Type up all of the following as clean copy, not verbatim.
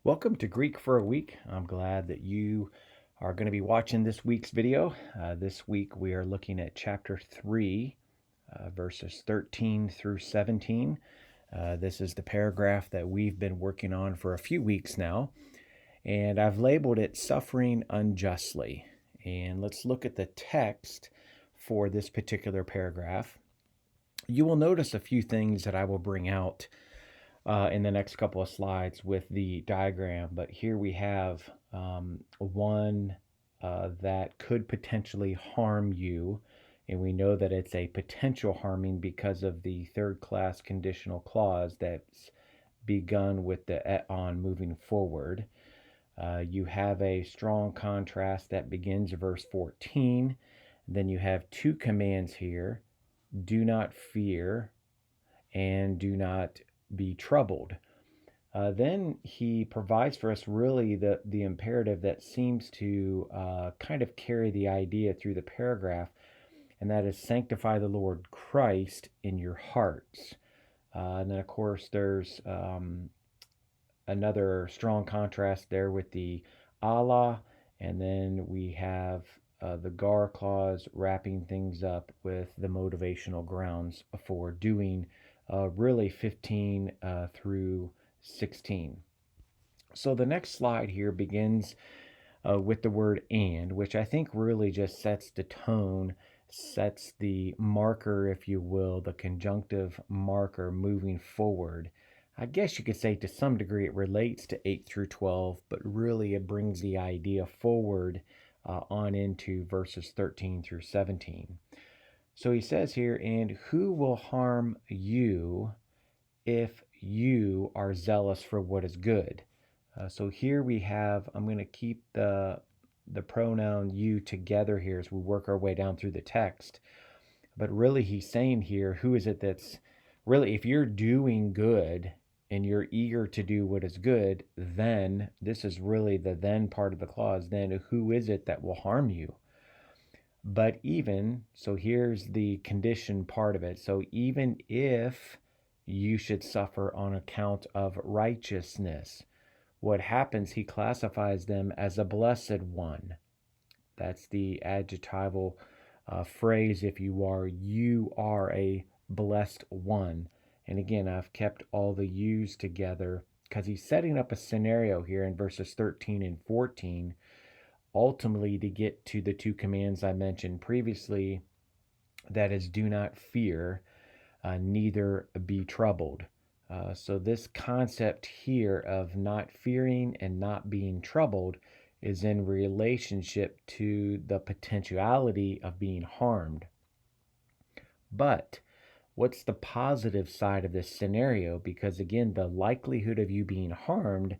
Welcome to Greek for a Week. I'm glad that you are going to be watching this week's video. This week we are looking at chapter 3, verses 13 through 17. This is the paragraph that we've been working on for a few weeks now, and I've labeled it Suffering Unjustly. And let's look at the text for this particular paragraph. You will notice a few things that I will bring out in the next couple of slides with the diagram, but here we have one that could potentially harm you, and we know that it's a potential harming because of the third class conditional clause that's begun with the et on moving forward. You have a strong contrast that begins verse 14. Then you have two commands here: do not fear and do not be troubled. Then he provides for us really the imperative that seems to kind of carry the idea through the paragraph, and that is sanctify the Lord Christ in your hearts. And then, of course, there's another strong contrast there with the Allah, and then we have the gar clause wrapping things up with the motivational grounds for doing really 15 through 16. So the next slide here begins with the word and, which I think really just sets the tone, sets the marker, if you will, the conjunctive marker moving forward. I guess you could say to some degree it relates to 8 through 12, but really it brings the idea forward on into verses 13 through 17. So he says here, and who will harm you if you are zealous for what is good? So here we have, I'm going to keep the pronoun you together here as we work our way down through the text. But really he's saying here, who is it that's really, if you're doing good and you're eager to do what is good, then this is really the then part of the clause. Then who is it that will harm you? But even, so here's the condition part of it. So even if you should suffer on account of righteousness, what happens, he classifies them as a blessed one. That's the adjectival phrase, if you are a blessed one. And again, I've kept all the yous together because he's setting up a scenario here in verses 13 and 14, ultimately to get to the two commands I mentioned previously, that is, do not fear, neither be troubled. So this concept here of not fearing and not being troubled is in relationship to the potentiality of being harmed. But what's the positive side of this scenario? Because again, the likelihood of you being harmed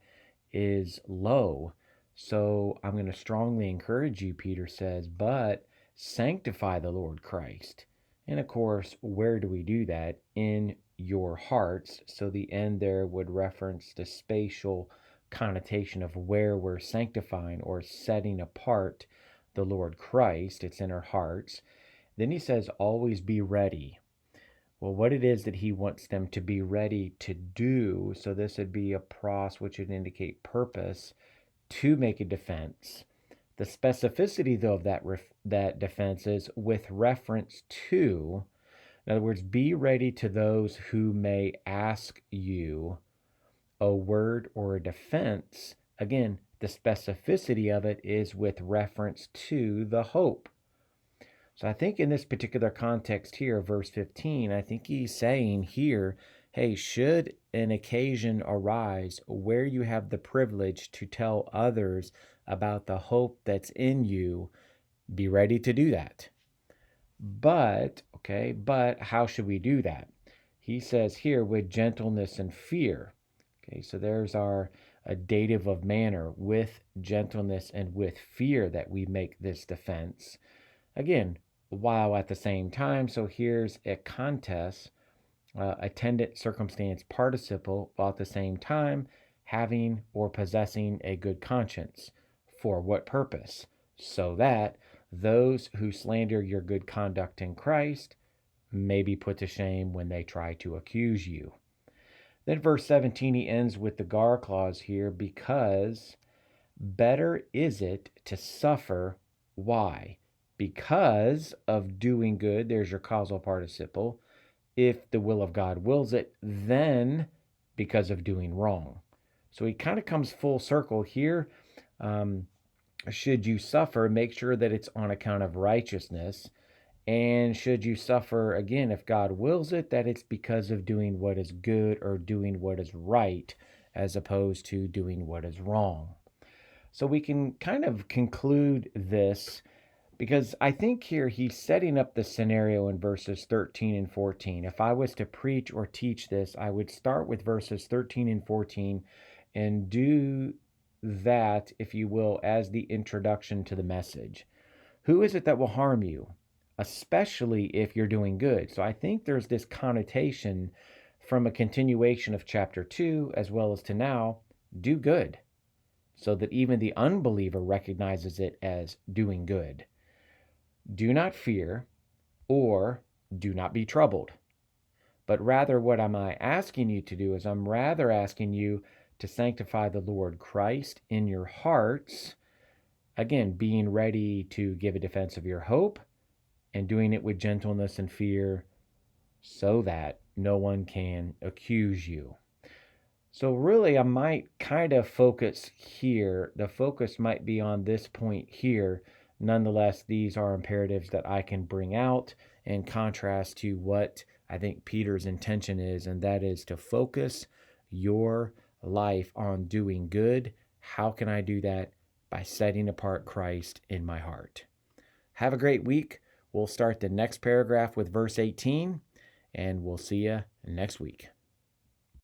is low. So I'm going to strongly encourage you, Peter says, but sanctify the Lord Christ. And of course, where do we do that? In your hearts. So the end there would reference the spatial connotation of where we're sanctifying or setting apart the Lord Christ. It's in our hearts. Then he says, always be ready. Well, what it is that he wants them to be ready to do, so this would be a pros, which would indicate purpose, to make a defense. The specificity, though, of that defense is with reference to, in other words, be ready to those who may ask you a word or a defense. Again, the specificity of it is with reference to the hope. So I think in this particular context here, verse 15, I think he's saying here, hey, should an occasion arise where you have the privilege to tell others about the hope that's in you, be ready to do that. But how should we do that? He says here, with gentleness and fear. Okay, so there's our dative of manner, with gentleness and with fear that we make this defense. Again, while at the same time, so here's a contest, attendant circumstance participle, while at the same time having or possessing a good conscience. For what purpose? So that those who slander your good conduct in Christ may be put to shame when they try to accuse you. Then verse 17, he ends with the gar clause here, because better is it to suffer. Why? Because of doing good, there's your causal participle, if the will of God wills it, than because of doing wrong. So he kind of comes full circle here. Should you suffer, make sure that it's on account of righteousness. And should you suffer, again, if God wills it, that it's because of doing what is good or doing what is right, as opposed to doing what is wrong. So we can kind of conclude this, because I think here he's setting up the scenario in verses 13 and 14. If I was to preach or teach this, I would start with verses 13 and 14 and do that, if you will, as the introduction to the message. Who is it that will harm you? Especially if you're doing good. So I think there's this connotation from a continuation of chapter 2 as well as to now, do good, so that even the unbeliever recognizes it as doing good. Do not fear, or do not be troubled. But rather, what am I asking you to do is I'm rather asking you to sanctify the Lord Christ in your hearts. Again, being ready to give a defense of your hope and doing it with gentleness and fear, so that no one can accuse you. So really, I might kind of focus here. The focus might be on this point here. Nonetheless, these are imperatives that I can bring out in contrast to what I think Peter's intention is, and that is to focus your life on doing good. How can I do that? By setting apart Christ in my heart. Have a great week. We'll start the next paragraph with verse 18, and we'll see you next week.